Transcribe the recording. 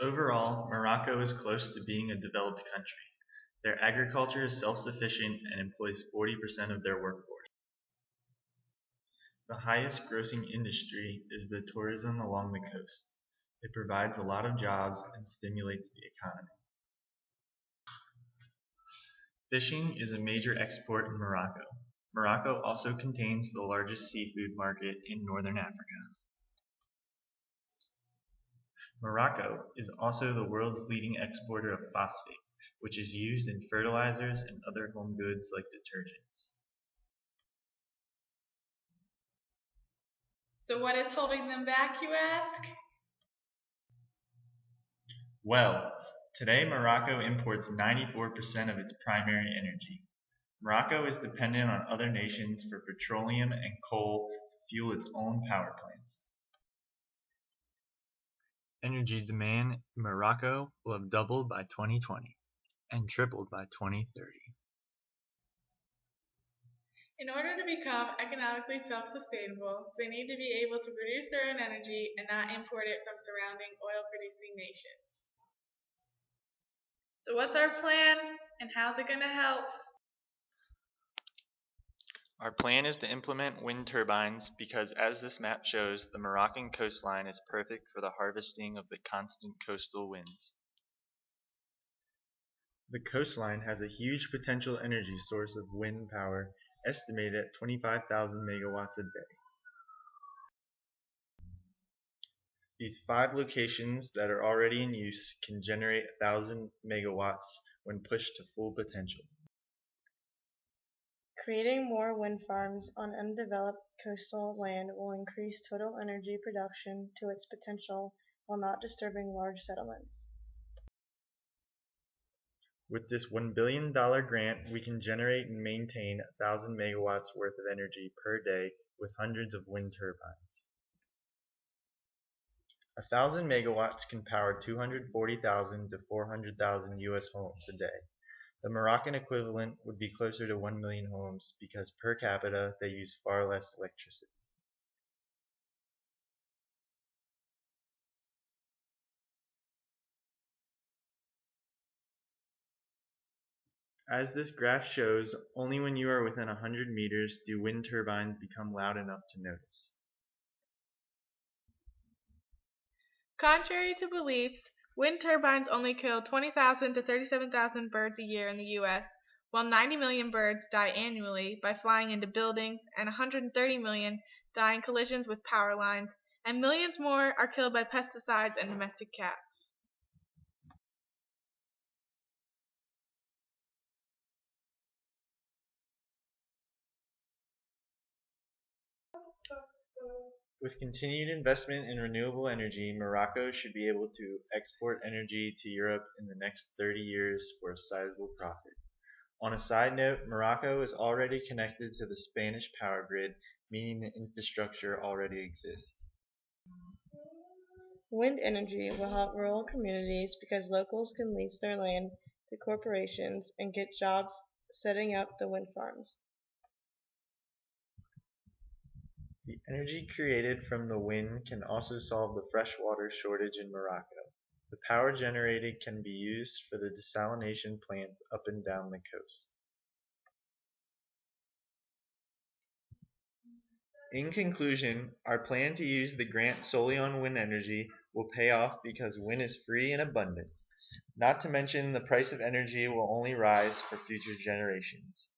Overall, Morocco is close to being a developed country. Their agriculture is self-sufficient and employs 40% of their workforce. The highest grossing industry is the tourism along the coast. It provides a lot of jobs and stimulates the economy. Fishing is a major export in Morocco. Morocco also contains the largest seafood market in northern Africa. Morocco is also the world's leading exporter of phosphate, which is used in fertilizers and other home goods like detergents. So what is holding them back, you ask? Well, today Morocco imports 94% of its primary energy. Morocco is dependent on other nations for petroleum and coal to fuel its own power plants. Energy demand in Morocco will have doubled by 2020 and tripled by 2030. In order to become economically self-sustainable, they need to be able to produce their own energy and not import it from surrounding oil-producing nations. So what's our plan and how's it going to help? Our plan is to implement wind turbines because, as this map shows, the Moroccan coastline is perfect for the harvesting of the constant coastal winds. The coastline has a huge potential energy source of wind power estimated at 25,000 megawatts a day. These 5 locations that are already in use can generate 1,000 megawatts when pushed to full potential. Creating more wind farms on undeveloped coastal land will increase total energy production to its potential while not disturbing large settlements. With this $1 billion grant, we can generate and maintain 1,000 megawatts worth of energy per day with hundreds of wind turbines. 1,000 megawatts can power 240,000 to 400,000 US homes a day. The Moroccan equivalent would be closer to 1 million homes because per capita they use far less electricity. As this graph shows, only when you are within 100 meters do wind turbines become loud enough to notice. Contrary to beliefs, wind turbines only kill 20,000 to 37,000 birds a year in the U.S., while 90 million birds die annually by flying into buildings, and 130 million die in collisions with power lines, and millions more are killed by pesticides and domestic cats. With continued investment in renewable energy, Morocco should be able to export energy to Europe in the next 30 years for a sizable profit. On a side note, Morocco is already connected to the Spanish power grid, meaning the infrastructure already exists. Wind energy will help rural communities because locals can lease their land to corporations and get jobs setting up the wind farms. The energy created from the wind can also solve the freshwater shortage in Morocco. The power generated can be used for the desalination plants up and down the coast. In conclusion, our plan to use the grant solely on wind energy will pay off because wind is free and abundant. Not to mention the price of energy will only rise for future generations.